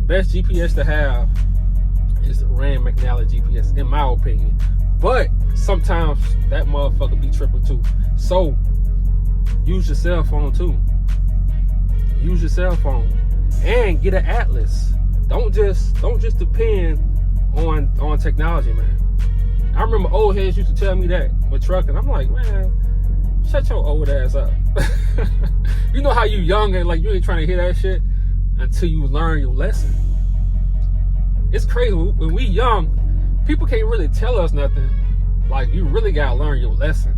best GPS to have is the Rand McNally GPS, in my opinion. But sometimes that motherfucker be tripping too. So use your cell phone too. Use your cell phone and get an atlas. Don't just depend on technology, man. I remember old heads used to tell me that with trucking. I'm like, man, shut your old ass up. You know how you young and like you ain't trying to hear that shit until you learn your lesson. It's crazy. When we young, people can't really tell us nothing. Like, you really gotta learn your lesson.